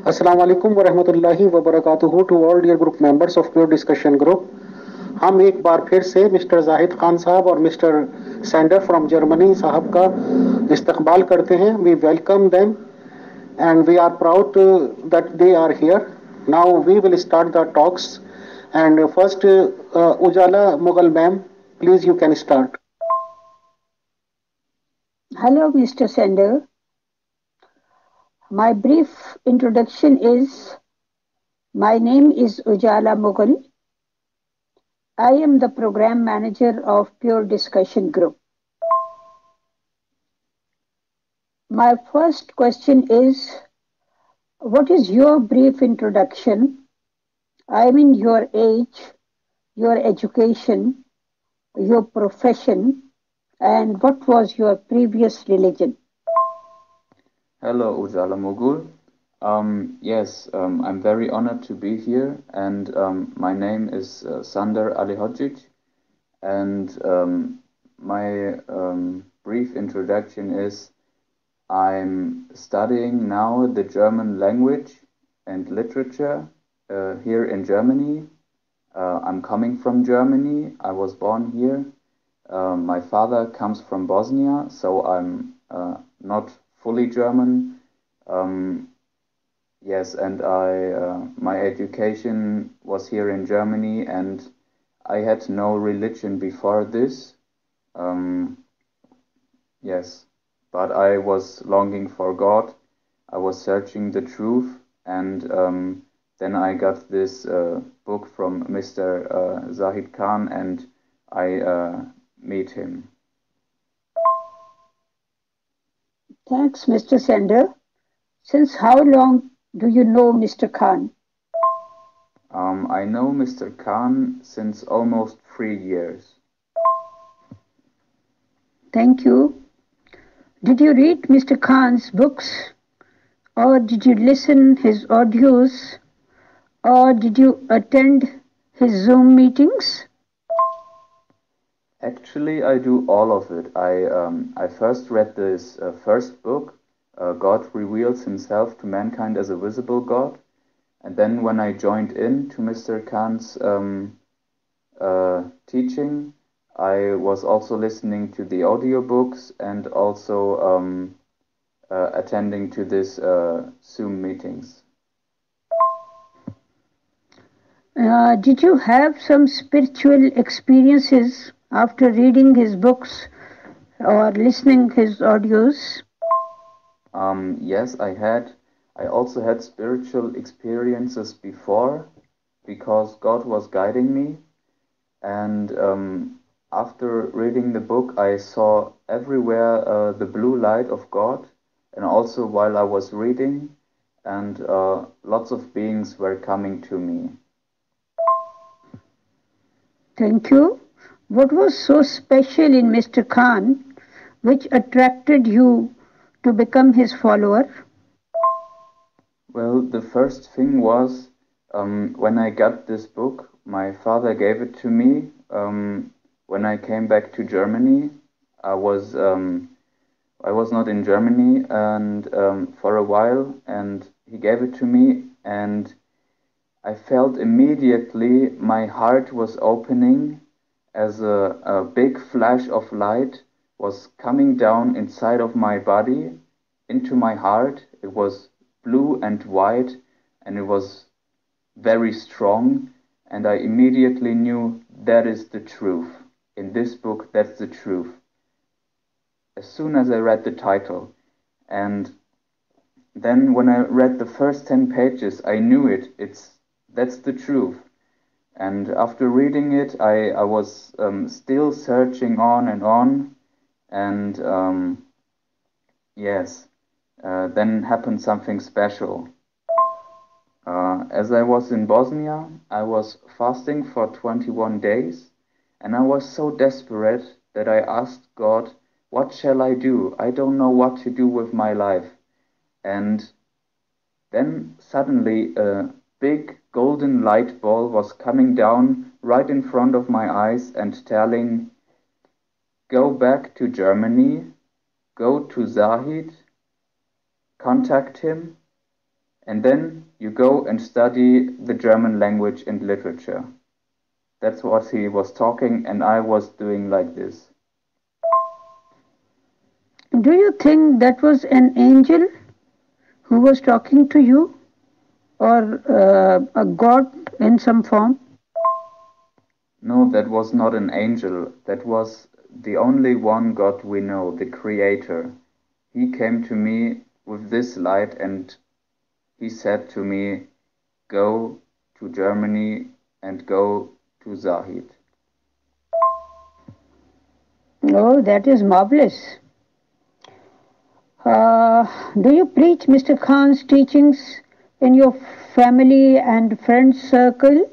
Assalamu alaikum wa rahmatullahi wa barakatuhu to all dear group members of Pure Discussion Group. हम एक बार फिर से mister Zahid Khan साहब और मिस्टर सैंडर फ्रॉम जर्मनी साहब का इस्तकबाल करते हैं. We welcome them and we are proud that they are here. Now we will start the talks. And first, Ujala Mughal ma'am, please you can start. Hello, Mr. Sender. My brief introduction is my name is Ujala Mughal. I am the program manager of Pure Discussion Group. My first question is what is your brief introduction? I mean your age, your education, your profession, and what was your previous religion? Hello, Ujala Mogul. Yes, I'm very honored to be here, and my name is Sandar Ali Hodzic, and my brief introduction is I'm studying now the German language and literature here in Germany. I'm coming from Germany. I was born here. My father comes from Bosnia, so I'm not fully German. Yes, and my education was here in Germany, and I had no religion before this. Um, yes, but I was longing for God. I was searching the truth, and then I got this book from Mr. Zahid Khan, and I meet him. Thanks, Mr. Sender. Since how long do you know Mr. Khan? I know Mr. Khan since almost 3 years. Thank you. Did you read Mr. Khan's books, or did you listen his audios, or did you attend his Zoom meetings? Actually, I do all of it. I first read this first book, God Reveals Himself to Mankind as a Visible God. And then when I joined in to Mr. Khan's teaching, I was also listening to the audiobooks and also attending to this Zoom meetings. Did you have some spiritual experiences after reading his books or listening his audios? Yes, I had. I also had spiritual experiences before because God was guiding me. And after reading the book, I saw everywhere the blue light of God. And also while I was reading, and lots of beings were coming to me. Thank you. What was so special in Mr. Khan which attracted you to become his follower? Well, the first thing was when I got this book, my father gave it to me when I came back to Germany. I was I was not in Germany and for a while, and he gave it to me, and I felt immediately my heart was opening as a big flash of light was coming down inside of my body into my heart. It was blue and white, and it was very strong, and I immediately knew that is the truth. In this book, that's the truth. As soon as I read the title, and then when I read the first 10 pages, I knew it. That's the truth. And after reading it, I was still searching on, and yes, then happened something special. As I was in Bosnia, I was fasting for 21 days, and I was so desperate that I asked God, what shall I do? I don't know what to do with my life. And then suddenly a big golden light ball was coming down right in front of my eyes and telling, go back to Germany, go to Zahid, contact him, and then you go and study the German language and literature. That's what he was talking, and I was doing like this. Do you think that was an angel who was talking to you, or a god in some form? No, that was not an angel. That was the only one God we know, the Creator. He came to me with this light and he said to me, go to Germany and go to Zahid. Oh, that is marvelous. Do you preach Mr. Khan's teachings in your family and friend circle?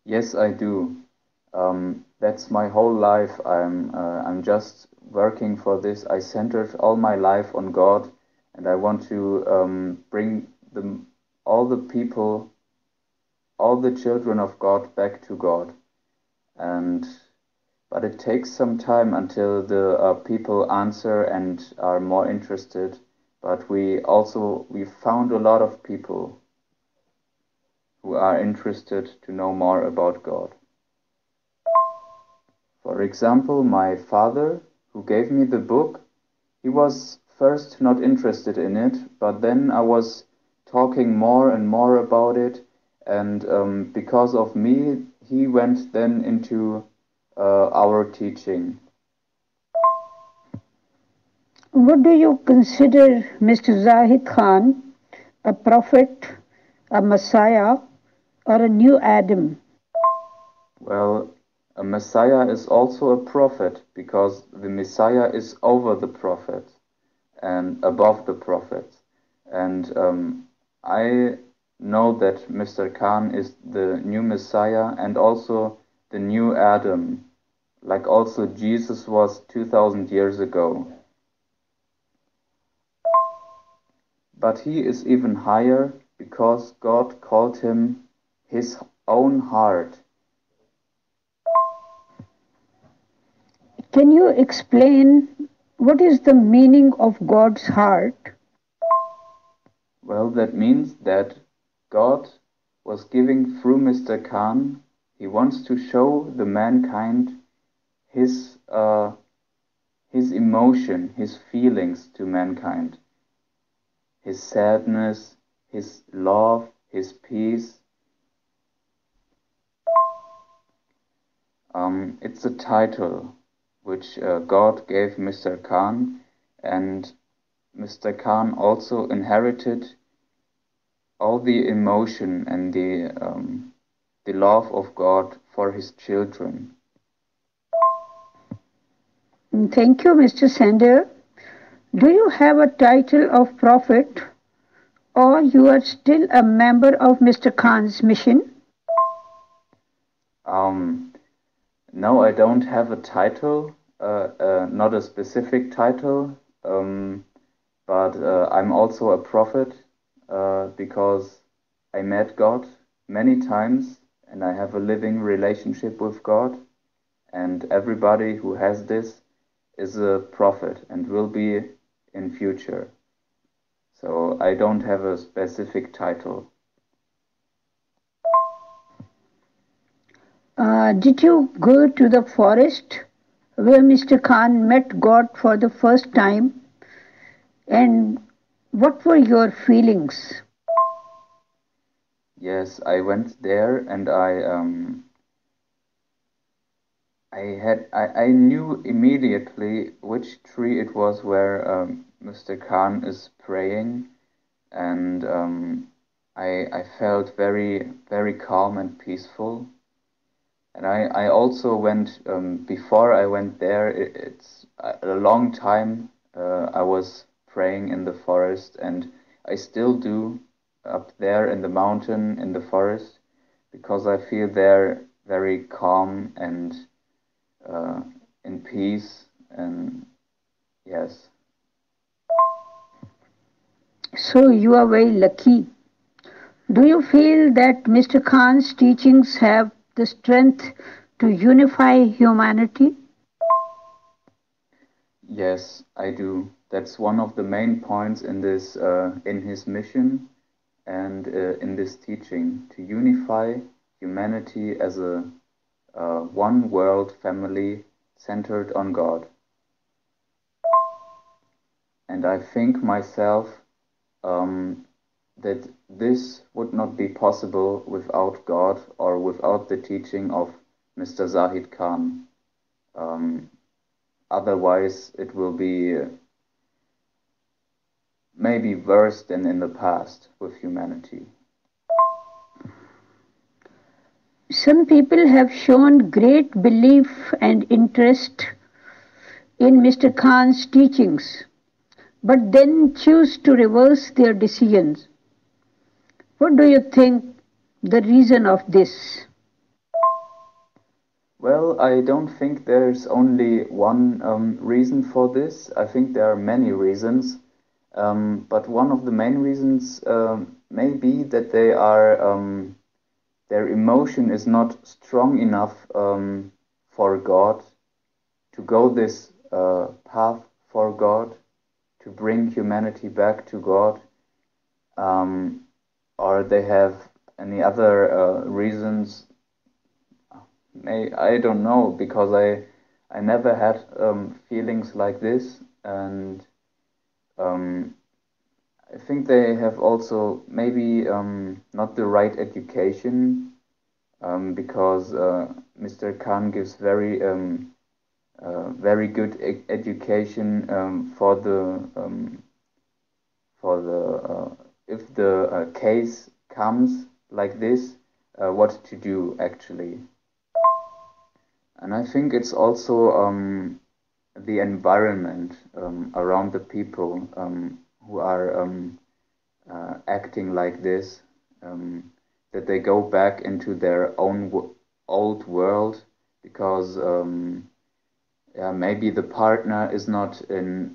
Yes, I do. That's my whole life. I'm just working for this. I centered all my life on God, and I want to bring all the people, all the children of God back to God. And but it takes some time until the people answer and are more interested. But we found a lot of people who are interested to know more about God. For example, my father, who gave me the book, he was first not interested in it, but then I was talking more and more about it, and because of me, he went then into our teaching. What do you consider Mr. Zahid Khan a prophet, a messiah, or a new Adam? Well, a Messiah is also a prophet because the Messiah is over the prophets and above the prophets. And I know that Mr. Khan is the new Messiah and also the new Adam, like also Jesus was 2000 years ago. But he is even higher because God called him his own heart. Can you explain what is the meaning of God's heart? Well, that means that God was giving through Mr. Khan, he wants to show the mankind his emotion, his feelings to mankind, his sadness, his love, his peace. It's a title which God gave Mr. Khan, and Mr. Khan also inherited all the emotion and the love of God for his children. Thank you, Mr. Sander. Do you have a title of prophet, or you are still a member of Mr. Khan's mission? Um, no, I don't have a title, not a specific title, but I'm also a prophet because I met God many times and I have a living relationship with God, and everybody who has this is a prophet and will be in future. So I don't have a specific title. Did you go to the forest where Mr. Khan met God for the first time? And what were your feelings? Yes, I went there and I knew immediately which tree it was where Mr. Khan is praying, and I felt very calm and peaceful. And I also went before I went there. It's a long time. I was praying in the forest, and I still do up there in the mountain in the forest because I feel there very calm and uh, in peace. And yes, So you are very lucky. Do you feel that Mr. Khan's teachings have the strength to unify humanity? Yes, I do. That's one of the main points in this, in his mission and in this teaching, to unify humanity as a one world family centered on God. And I think myself that this would not be possible without God or without the teaching of Mr. Zahid Khan. Um, Otherwise, it will be maybe worse than in the past with humanity. Some people have shown great belief and interest in Mr. Khan's teachings, but then choose to reverse their decisions. What do you think the reason of this? Well, I don't think there's only one reason for this. I think there are many reasons. But one of the main reasons may be that their emotion is not strong enough for God to go this path for God, to bring humanity back to God, or they have any other reasons. I don't know, because I never had feelings like this, and um, I think they have also maybe not the right education, because Mr. Khan gives very good education for the if the case comes like this, what to do actually. And I think it's also the environment around the people who are acting like this, that they go back into their own old world, because yeah, maybe the partner is not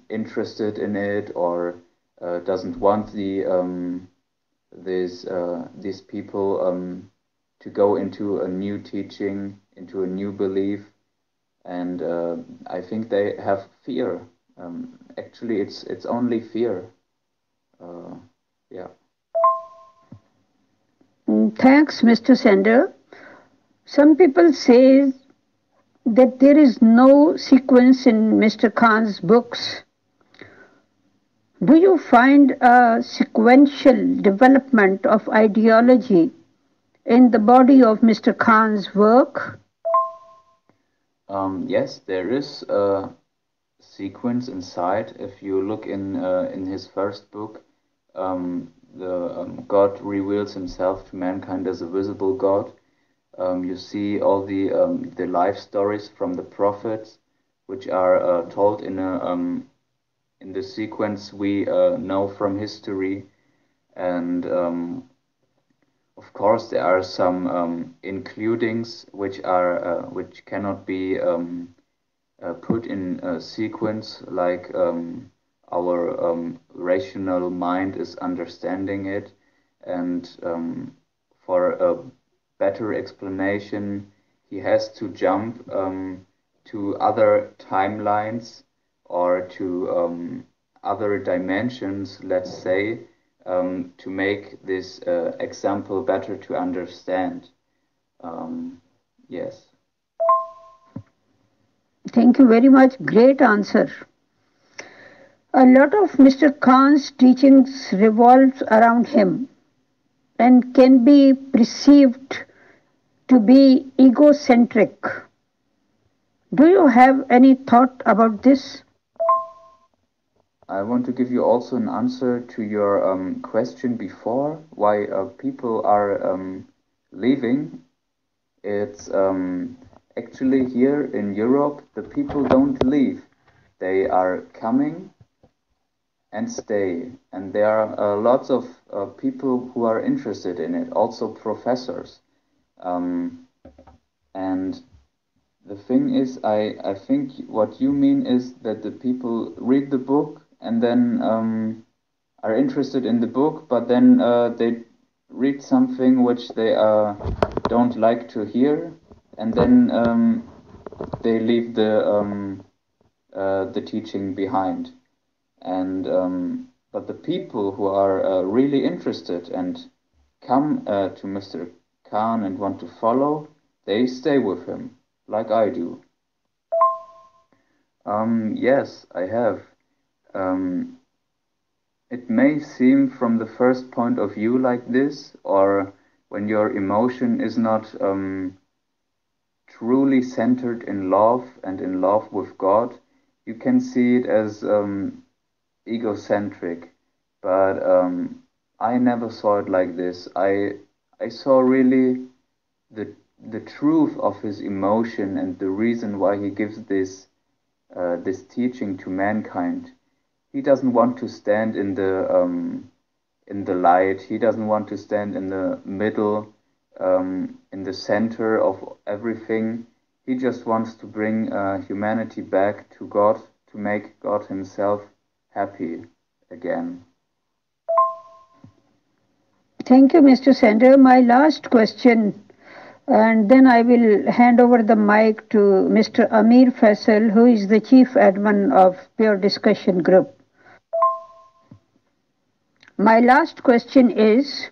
interested in it, or doesn't want these people to go into a new teaching, into a new belief, and I think they have fear. Actually, it's only fear. Yeah. Thanks, Mr. Sender. Some people say that there is no sequence in Mr. Khan's books. Do you find a sequential development of ideology in the body of Mr. Khan's work? Yes, there is a sequence inside. If you look in his first book, the God reveals himself to mankind as a visible God. You see all the life stories from the prophets, which are told in the sequence we know from history, and of course there are some includings which cannot be put in a sequence, like our rational mind is understanding it, and for a better explanation, he has to jump to other timelines, or to other dimensions, let's say, to make this example better to understand. Yes. Thank you very much. Great answer. A lot of Mr. Khan's teachings revolves around him and can be perceived to be egocentric. Do you have any thought about this? I want to give you also an answer to your question before, why people are leaving. It's actually here in Europe, the people don't leave. They are coming and stay. And there are lots of people who are interested in it, also professors. Um, and the thing is, I think what you mean is that the people read the book and then are interested in the book, but then they read something which they don't like to hear, and then they leave the teaching behind. And but the people who are really interested and come to Mr. Khan and want to follow, they stay with him, like I do. Yes, I have. Um, it may seem from the first point of view like this, or when your emotion is not truly centered in love and in love with God, you can see it as egocentric. But I never saw it like this. I saw really the the truth of his emotion and the reason why he gives this teaching to mankind. He doesn't want to stand in the light. He doesn't want to stand in the middle, in the center of everything. He just wants to bring humanity back to God, to make God Himself happy again. Thank you, Mr. Sender. My last question, and then I will hand over the mic to Mr. Amir Faisal, who is the chief admin of Pure Discussion Group. My last question is,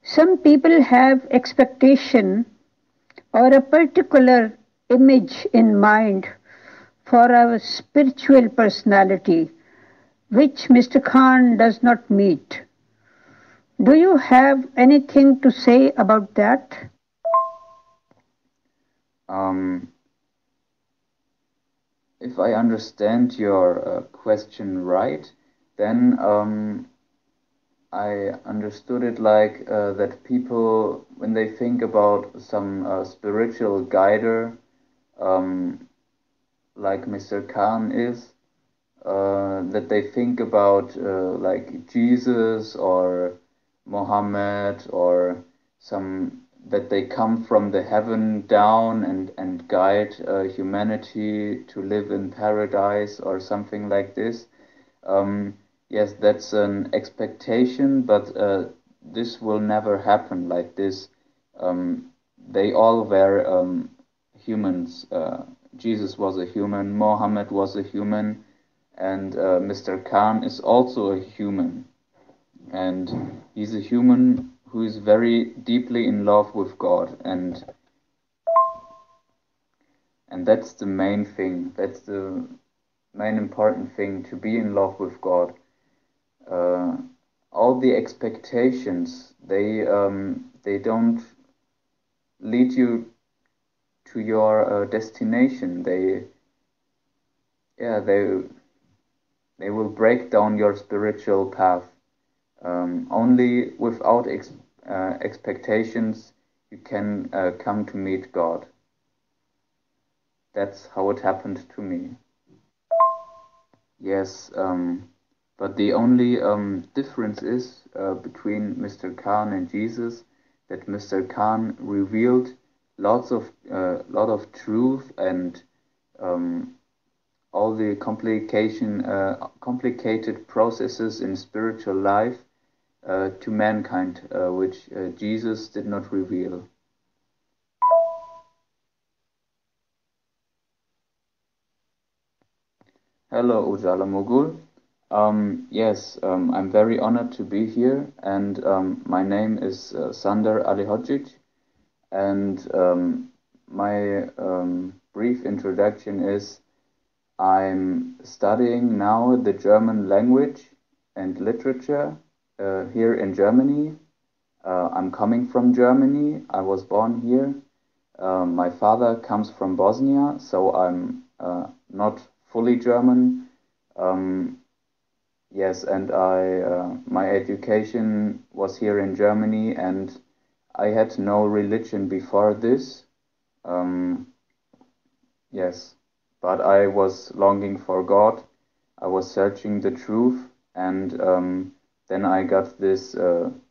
some people have expectation or a particular image in mind for our spiritual personality, which Mr. Khan does not meet. Do you have anything to say about that? If I understand your question right, then I understood it like that people, when they think about some spiritual guider, um, like Mr. Khan is, that they think about like Jesus or Mohammed or some that they come from the heaven down and guide humanity to live in paradise or something like this. Um, yes, that's an expectation, but this will never happen like this. Um, they all were humans. Jesus was a human, Mohammed was a human, and Mr. Khan is also a human. And he's a human who is very deeply in love with God, and that's the main thing. That's the main important thing, to be in love with God. Uh, all the expectations, they don't lead you to your destination. Yeah they will break down your spiritual path. Only without expectations you can come to meet God. That's how it happened to me. Yes, but the only difference is between Mr. Khan and Jesus, that Mr. Khan revealed lot of truth and um, all the complicated processes in spiritual life to mankind, which Jesus did not reveal. Hello, Ujala Mogul. Yes, I'm very honored to be here, and my name is Sander Alihodzic, and my brief introduction is I'm studying now the German language and literature here in Germany. I'm coming from Germany. I was born here. My father comes from Bosnia, so I'm not fully German. Um, yes, and my education was here in Germany, and I had no religion before this. Um, yes, but I was longing for God. I was searching the truth, and then I got this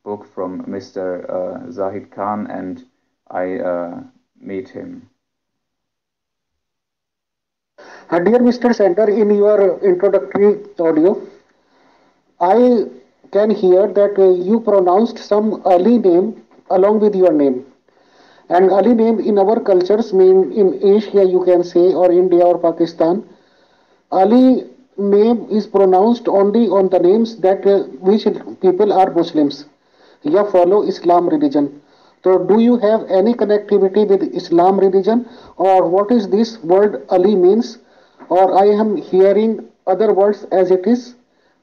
book from Mr. Zahid Khan, and I meet him. Dear Mr. Sender, in your introductory audio, I can hear that you pronounced some Ali name along with your name. And Ali name in our cultures mean in Asia, you can say, or India or Pakistan. Ali name is pronounced only on the names that which people are Muslims. Ya follow Islam religion. So do you have any connectivity with Islam religion, or what is this word Ali means, or I am hearing other words as it is?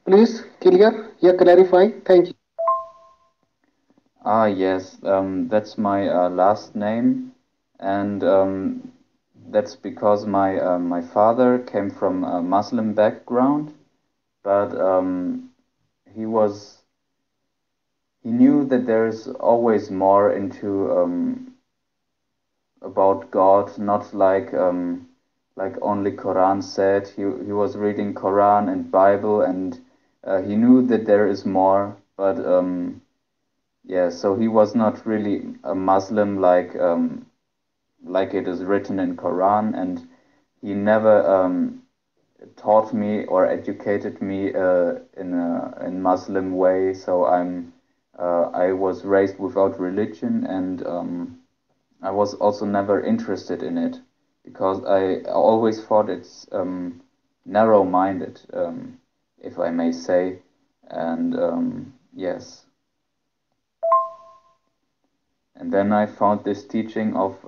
Please clear, yeah, clarify. Thank you. Ah, yes, that's my last name, and that's because my father came from a Muslim background, but he was he knew that there's always more into about God, not like only Quran said. He was reading Quran and Bible, and he knew that there is more, but yeah, so he was not really a Muslim like it is written in Quran, and he never taught me or educated me in Muslim way. So I was raised without religion, and I was also never interested in it because I always thought it's narrow-minded, if I may say, and yes. And then I found this teaching of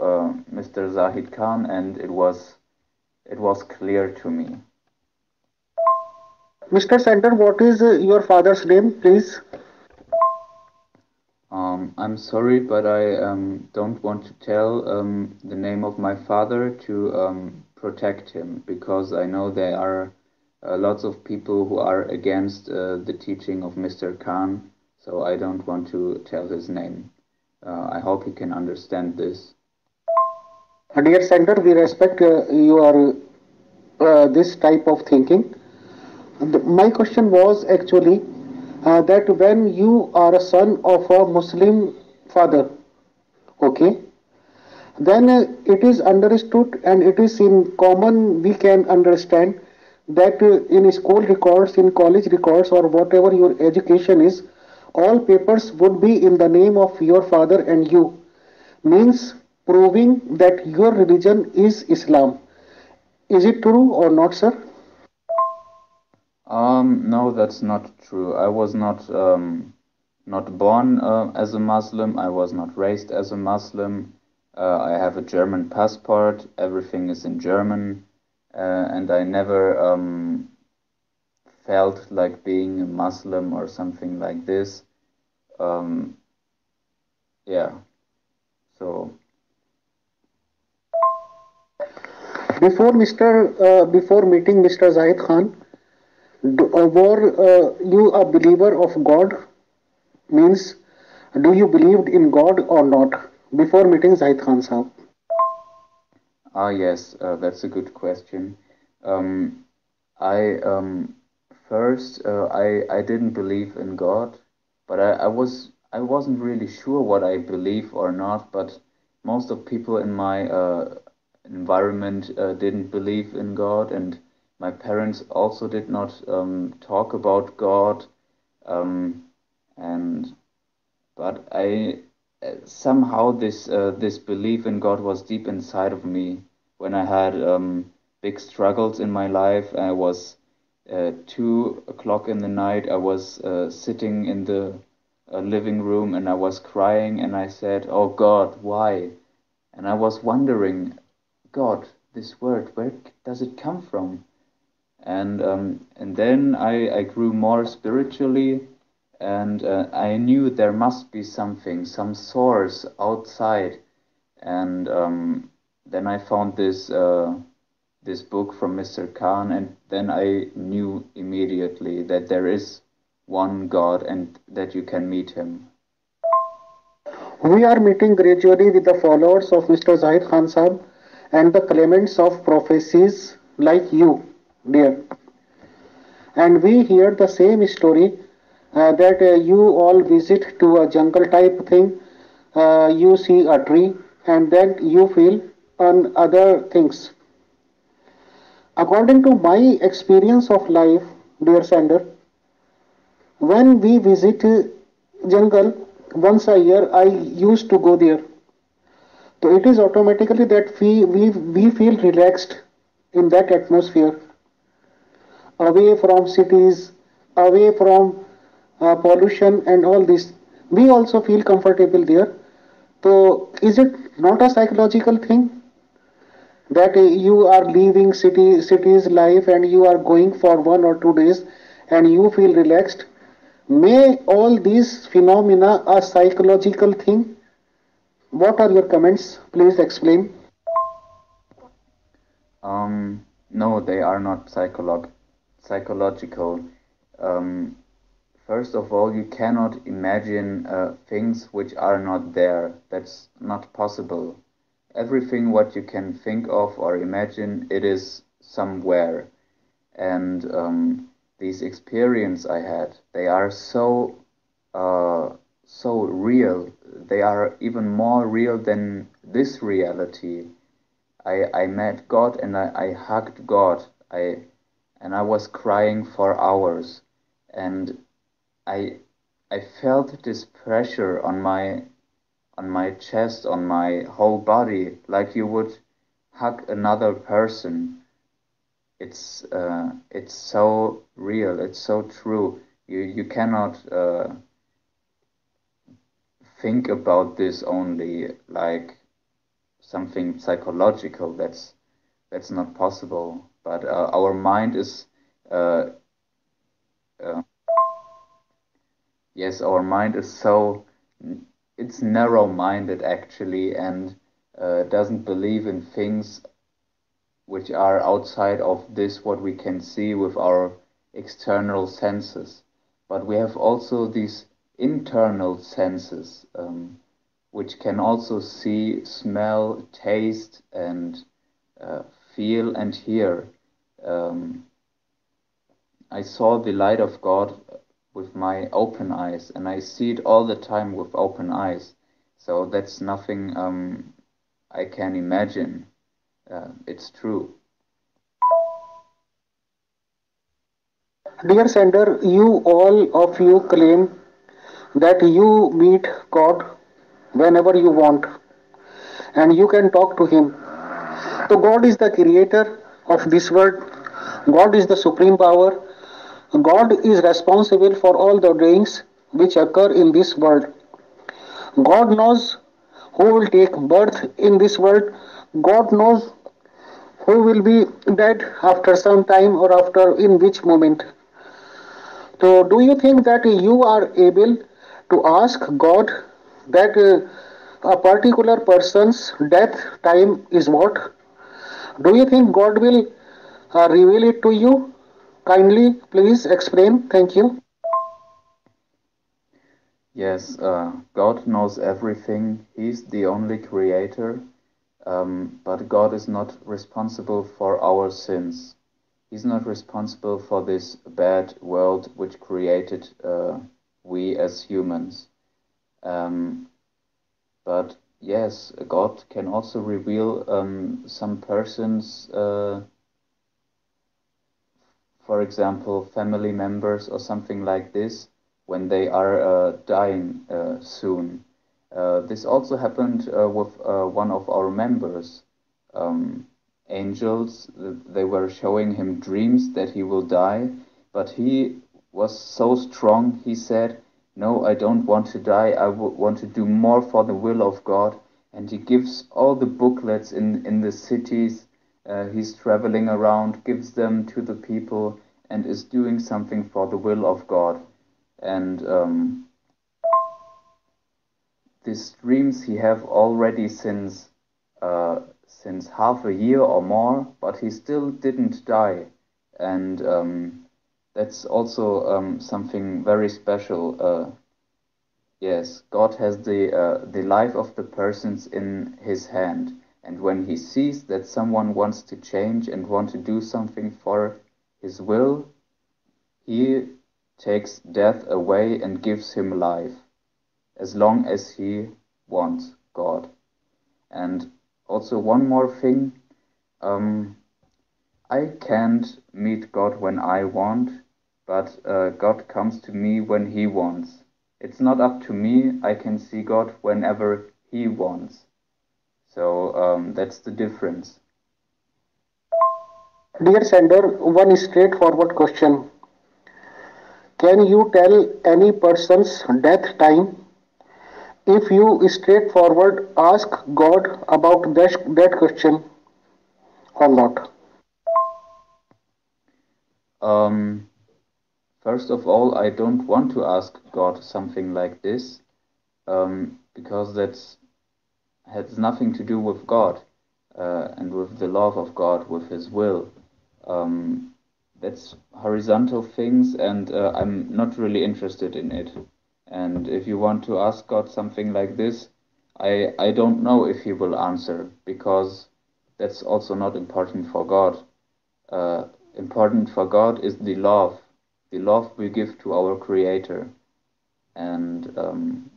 Mr. Zahid Khan, and it was clear to me. Mr. Sender, what is your father's name, please? I'm sorry, but I don't want to tell the name of my father to protect him because I know there are lots of people who are against the teaching of Mr. Khan, so I don't want to tell his name. I hope he can understand this. Dear Sender, we respect your this type of thinking. My question was actually that when you are a son of a Muslim father, okay, then it is understood and it is in common, we can understand that in school records, in college records, or whatever your education is, all papers would be in the name of your father and you, means proving that your religion is Islam. Is it true or not, sir? No, that's not true. I was not born as a Muslim. I was not raised as a Muslim. I have a German passport. Everything is in German, and I never felt like being a Muslim or something like this. Um, yeah. So, Before meeting Mr. Zahid Khan, were you a believer of God? Means, do you believed in God or not before meeting Zahid Khan Sahab? yes, that's a good question. Um, I first I didn't believe in God, but I wasn't really sure what I believe or not. But most of people in my environment didn't believe in God, and my parents also did not talk about God. Um, and but I somehow this belief in God was deep inside of me when I had big struggles in my life. I was 2 o'clock in the night. I was sitting in the living room and I was crying and I said, "Oh God, why?" And I was wondering, God, this word, where does it come from? And then I grew more spiritually, and I knew there must be something, some source outside. And then I found this book from Mr. Khan, and then I knew immediately that there is one God and that you can meet him. We are meeting gradually with the followers of Mr. Zahid Khan Sahab and the claimants of prophecies like you, dear. And we hear the same story that you all visit to a jungle type thing, you see a tree, and then you feel on other things. According to my experience of life, dear sender, when we visit jungle once a year, I used to go there. So it is automatically that we feel relaxed in that atmosphere. away from cities, away from pollution and all this. We also feel comfortable there. So, is it not a psychological thing that you are leaving city's life and you are going for 1 or 2 days and you feel relaxed? May all these phenomena a psychological thing? What are your comments? Please explain. No, they are not psychological. Um, First of all, you cannot imagine things which are not there. That's not possible. Everything what you can think of or imagine, it is somewhere. And these experience I had, they are so real. They are even more real than this reality. I met God and I hugged God. I was crying for hours, and I I felt this pressure on my chest, on my whole body, like you would hug another person. It's so real. It's so true. You cannot think about this only like something psychological. That's not possible. But our mind is uh, uh, yes, our mind is so it's narrow-minded actually, and doesn't believe in things which are outside of this what we can see with our external senses. But we have also these internal senses, which can also see, smell, taste, and uh, feel and hear. Um, I saw the light of God with my open eyes, and I see it all the time with open eyes. So that's nothing I can imagine. It's true. Dear sender, you all of you claim that you meet God whenever you want and you can talk to Him. So, God is the creator of this world, God is the supreme power, God is responsible for all the doings which occur in this world. God knows who will take birth in this world, God knows who will be dead after some time or after in which moment. So, do you think that you are able to ask God that a particular person's death time is what? Do you think God will reveal it to you? Kindly, please explain. Thank you. Yes, God knows everything. He's the only creator, but God is not responsible for our sins. He's not responsible for this bad world which created we as humans. Um, but yes, God can also reveal some persons, for example, family members or something like this, when they are dying soon. This also happened with one of our members. Um, Angels, they were showing him dreams that he will die, but he was so strong. He said, "No, I don't want to die. I want to do more for the will of God." And he gives all the booklets in the cities he's traveling around, gives them to the people, and is doing something for the will of God. And these dreams he have already since half a year or more, but he still didn't die, and that's also something very special. Yes, God has the life of the persons in His hand, and when He sees that someone wants to change and want to do something for His will, He takes death away and gives him life, as long as he wants God. And also one more thing, um, I can't meet God when I want, but God comes to me when He wants. It's not up to me. I can see God whenever He wants. So that's the difference. Dear sender, one straightforward question. Can you tell any person's death time? If you straightforward ask God about that question or not? Um, First of all, I don't want to ask God something like this, because that's has nothing to do with God, and with the love of God, with His will. Um, that's horizontal things, and I'm not really interested in it. And if you want to ask God something like this, I don't know if He will answer, because that's also not important for God. Uh, Important for God is the love we give to our Creator, and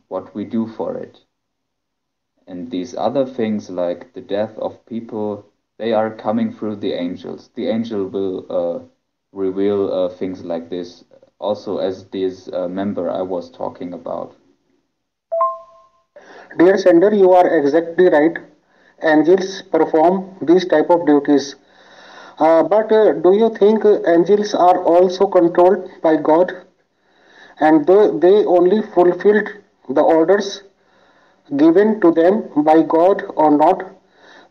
what we do for it. And these other things, like the death of people, they are coming through the angels. The angel will reveal things like this, also as this member I was talking about. Dear sender, you are exactly right. Angels perform these type of duties. But do you think angels are also controlled by God and they only fulfilled the orders given to them by God or not?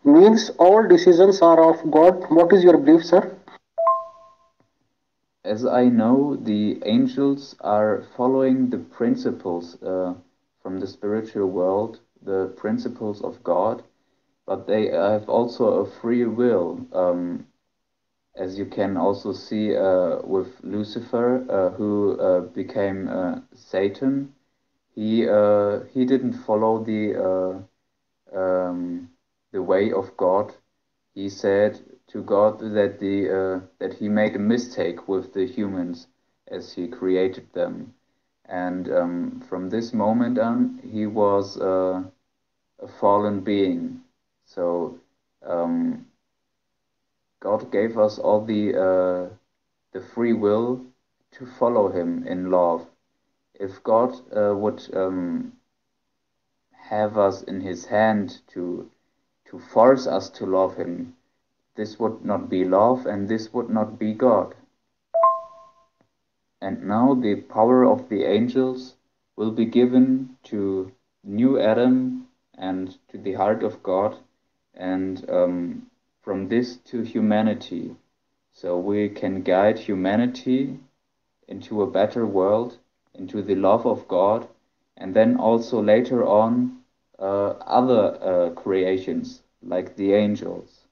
Means all decisions are of God. What is your belief, sir? As I know, the angels are following the principles from the spiritual world, the principles of God, but they have also a free will, as you can also see with Lucifer, who became Satan. He didn't follow the way of God. He said to God that that he made a mistake with the humans as he created them, and from this moment on, he was a fallen being. So um, God gave us all the free will to follow Him in love. If God would have us in His hand to force us to love Him, this would not be love, and this would not be God. And now the power of the angels will be given to new Adam and to the heart of God, and from this to humanity. So we can guide humanity into a better world, into the love of God, and then also later on other creations like the angels.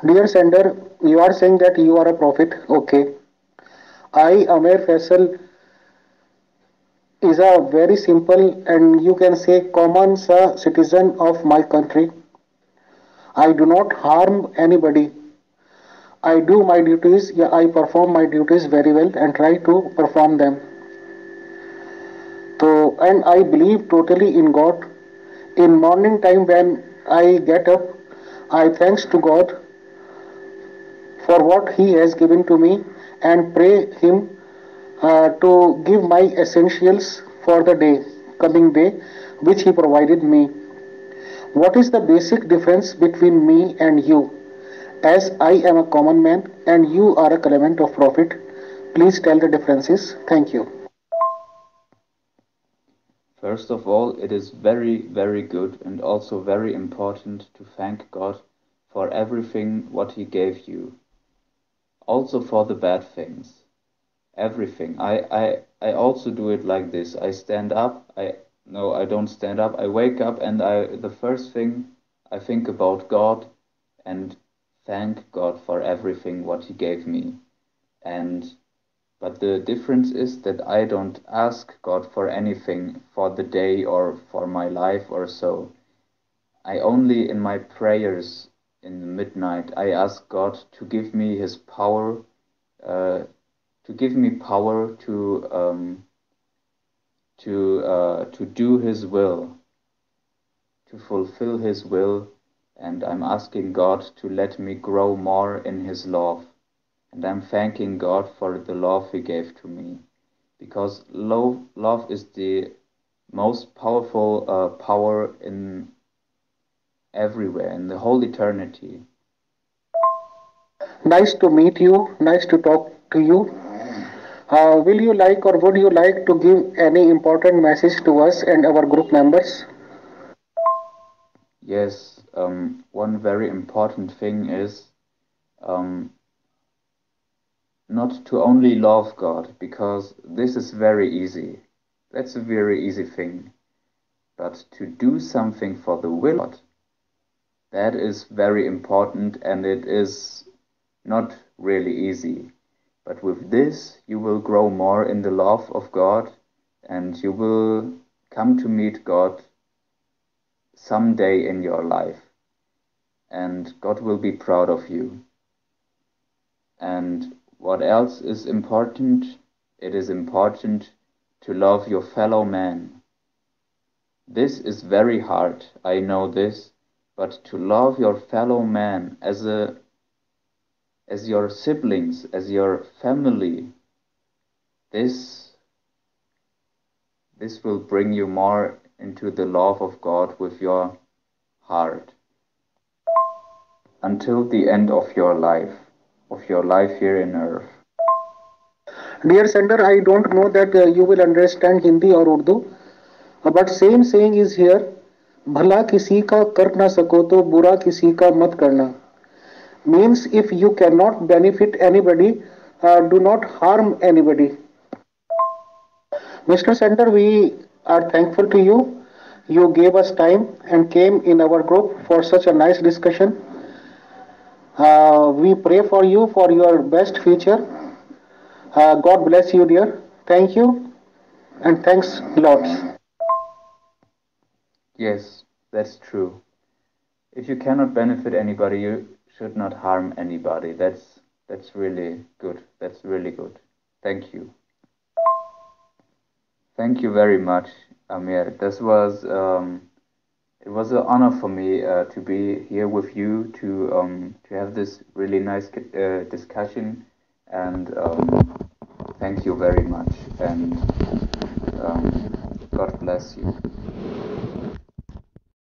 Dear sender, you are saying that you are a prophet. Okay. I, Amir Faisal, is a very simple and you can say common citizen of my country. I do not harm anybody. I do my duties, yeah, I perform my duties very well and try to perform them. So, and I believe totally in God. In morning time when I get up, I thanks to God for what He has given to me and pray Him to give my essentials for the day, coming day, which He provided me. What is the basic difference between me and you? As I am a common man and you are a clement of prophet, please tell the differences. Thank you. First of all, it is very, very good and also very important to thank God for everything what He gave you, also for the bad things. Everything. I also do it like this. I stand up. No, I don't stand up. I wake up and the first thing I think about God and thank God for everything what He gave me. And but the difference is that I don't ask God for anything for the day or for my life or so. I only in my prayers in the midnight I ask God to give me His power, uh, to give me power to do His will, to fulfill His will, and I'm asking God to let me grow more in His love. And I'm thanking God for the love He gave to me, because love is the most powerful power everywhere in the whole eternity. Nice to meet you. Nice to talk to you. Will you like or would you like to give any important message to us and our group members? Yes, one very important thing is um, not to only love God, because this is very easy. That's a very easy thing. But to do something for the will of God, that is very important, and it is not really easy. But with this, you will grow more in the love of God, and you will come to meet God someday in your life, and God will be proud of you. And what else is important? It is important to love your fellow man. This is very hard, I know this, but to love your fellow man as your siblings, as your family, this this will bring you more into the love of God with your heart until the end of your life here in earth. Dear sender, I don't know that you will understand Hindi or Urdu, but same saying is here. भला किसी का कर ना सको तो बुरा किसी का मत करना. Means if you cannot benefit anybody, do not harm anybody. Mr. Sender, we are thankful to you. You gave us time and came in our group for such a nice discussion. We pray for you for your best future. God bless you, dear. Thank you and thanks lots. Yes, that's true. If you cannot benefit anybody, you should not harm anybody. That's really good. That's really good. Thank you. Thank you very much, Amir. It was an honor for me to be here with you to have this really nice discussion, and thank you very much. And God bless you.